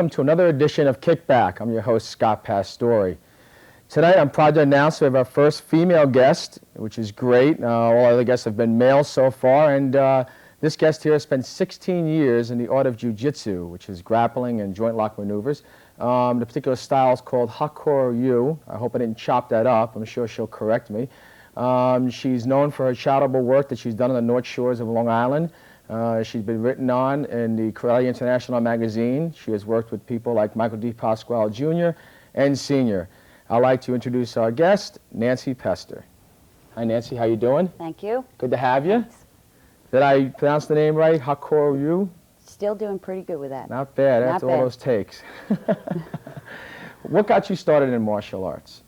Welcome to another edition of Kickback. I'm your host, Scott Pastore. Tonight, I'm proud to announce we have our first female guest, which is great. All other guests have been male so far, and this guest here spent 16 years in the art of jiu-jitsu, which is grappling and joint lock maneuvers. The particular style is called Hakoryu. I hope I didn't chop that up. I'm sure she'll correct me. She's known for her charitable work that she's done on the North Shores of Long Island. She's been written on in the Karate International magazine. She has worked with people like Michael D. Pasquale Jr. and Sr. I'd like to introduce our guest, Nancy Pester. Hi, Nancy. How you doing? Thank you. Good to have you. Thanks. Did I pronounce the name right? Hakoryu? Still doing pretty good with that. Not bad. Not After bad. all those takes. What got you started in martial arts?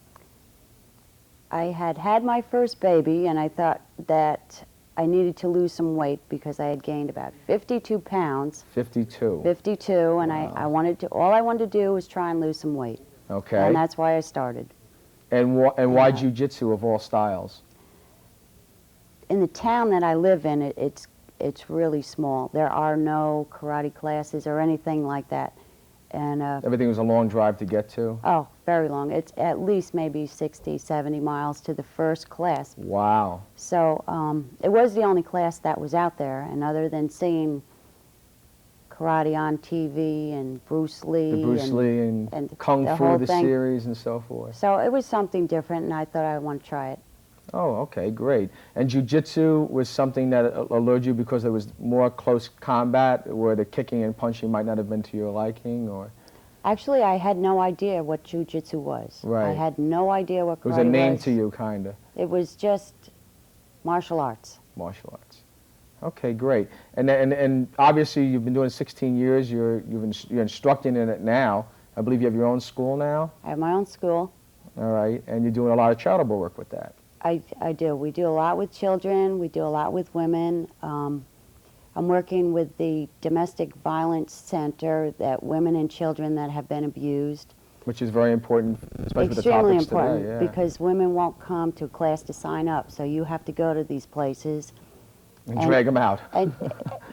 I had my first baby, and I thought that I needed to lose some weight because I had gained about 52 pounds. 52. 52, and Wow. I wanted to. All I wanted to do was try and lose some weight. Okay. And that's why I started. And why Yeah. jiu-jitsu of all styles? In the town that I live in, it's really small. There are no karate classes or anything like that, and Everything was a long drive to get to? oh, very long. It's at least maybe 60, 70 miles to the first class. Wow. So it was the only class that was out there, and other than seeing karate on TV and Bruce Lee, The Bruce Lee and Kung the Fu, whole the thing. series and so forth. So it was something different, and I thought I want to try it. Oh, okay, great. And jiu-jitsu was something that allured you because there was more close combat, where the kicking and punching might not have been to your liking, or? Actually, I had no idea what jiu-jitsu was. Right. I had no idea what karate It was a name to you, kind of, It was just martial arts. martial arts. Okay, great. And obviously you've been doing it 16 years. You're instructing in it now. I believe you have your own school now. I have my own school. All right, and you're doing a lot of charitable work with that. I do. We do a lot with children. We do a lot with women. I'm working with the Domestic Violence Center, that women and children that have been abused. Which is very important, especially with the Extremely topics important, today. Yeah. because women won't come to class to sign up, so you have to go to these places. And drag them out. And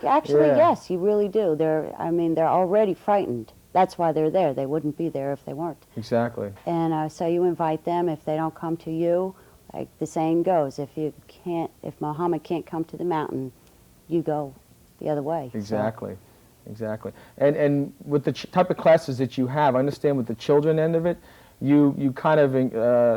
actually, Yeah. yes, you really do. They're already frightened. That's why they're there. They wouldn't be there if they weren't. Exactly. And so you invite them. If they don't come to you, like the saying goes, if Muhammad can't come to the mountain, you go the other way. Exactly. Exactly. And with the type of classes that you have, I understand with the children end of it, you kind of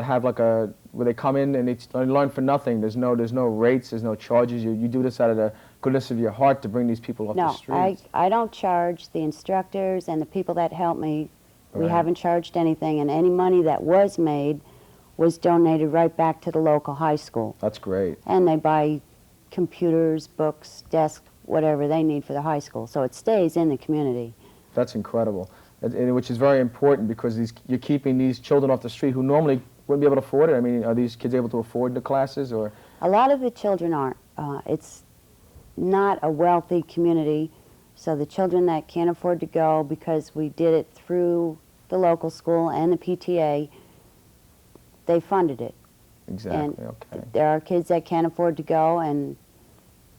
have like where they come in and they learn for nothing. There's no rates, there's no charges. You do this out of the goodness of your heart to bring these people off the No, streets. I don't charge the instructors and the people that help me. We Right. haven't charged anything, and any money that was made was donated right back to the local high school. That's great. And they buy computers, books, desks, whatever they need for the high school. So it stays in the community. That's incredible. And which is very important because you're keeping these children off the street who normally wouldn't be able to afford it. I mean, are these kids able to afford the classes, or? A lot of the children aren't. It's not a wealthy community, so the children that can't afford to go, because we did it through the local school and the PTA, they funded it. Exactly, And okay. there are kids that can't afford to go, and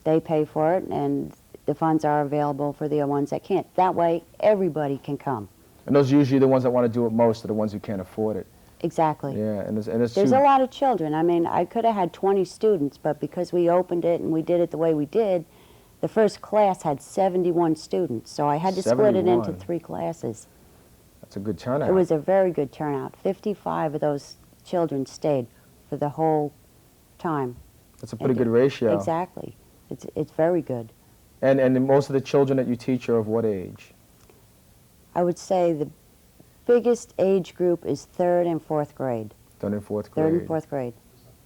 they pay for it, and the funds are available for the ones that can't. That way, everybody can come. And those are usually the ones that want to do it most are the ones who can't afford it. Exactly. Yeah, and it's There's a lot of children. I mean, I could have had 20 students, but because we opened it and we did it the way we did, the first class had 71 students, so I had to split it into 71. 3 classes. That's a good turnout. It was a very good turnout. 55 of those children stayed for the whole time. That's a pretty good ratio. Exactly. It's very good. And most of the children that you teach are of what age? I would say the biggest age group is 3rd and 4th grade. 3rd and 4th grade. 3rd and 4th grade.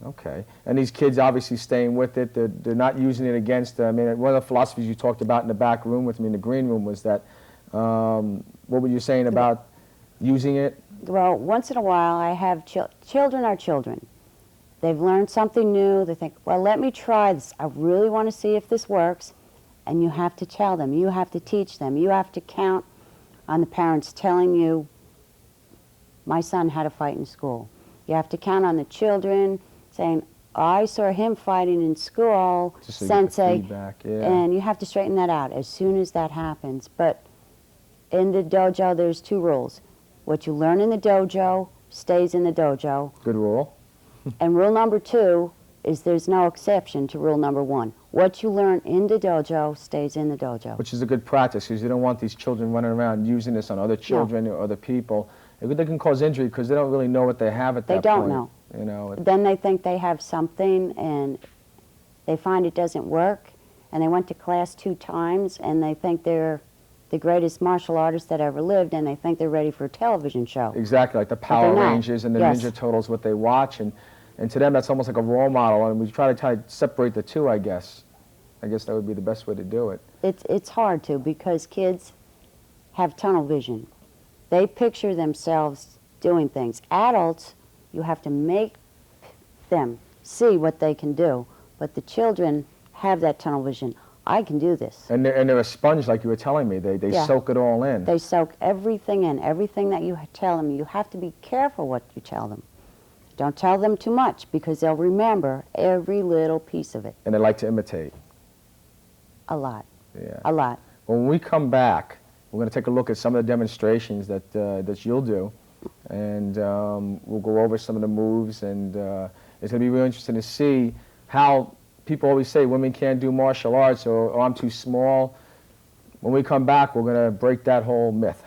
Okay. And these kids obviously staying with it. They're not using it against, I mean, one of the philosophies you talked about in the back room with me in the green room was that, what were you saying about using it? Well, once in a while I have children are children. They've learned something new. They think, well, let me try this. I really want to see if this works. And you have to tell them. You have to teach them. You have to count on the parents telling you, my son had a fight in school. You have to count on the children saying, I saw him fighting in school, Just so you get the sensei, feedback, yeah. and you have to straighten that out as soon as that happens. But In the dojo, there's 2 rules. What you learn in the dojo stays in the dojo. Good rule. And rule number 2 is there's no exception to rule number 1. What you learn in the dojo stays in the dojo. Which is a good practice, because you don't want these children running around using this on other children or other people. They can cause injury because they don't really know what they have at that point. They don't know. You know. Then they think they have something, and they find it doesn't work, and they went to class 2 times, and they think they're the greatest martial artist that ever lived, and they think they're ready for a television show. Exactly, like the Power not. Rangers and the Yes. Ninja Turtles, what they watch, and to them that's almost like a role model, and we try to separate the two, I guess. I guess that would be the best way to do it. It's hard to, because kids have tunnel vision. They picture themselves doing things. Adults, you have to make them see what they can do, but the children have that tunnel vision. I can do this. And they're a sponge, like you were telling me. They Yeah. soak it all in. They soak everything in, everything that you tell them. You have to be careful what you tell them. Don't tell them too much, because they'll remember every little piece of it. And they like to imitate. A lot. Yeah. A lot. When we come back, we're going to take a look at some of the demonstrations that you'll do, and we'll go over some of the moves, and it's going to be really interesting to see how people always say women can't do martial arts, or I'm too small. When we come back, we're going to break that whole myth.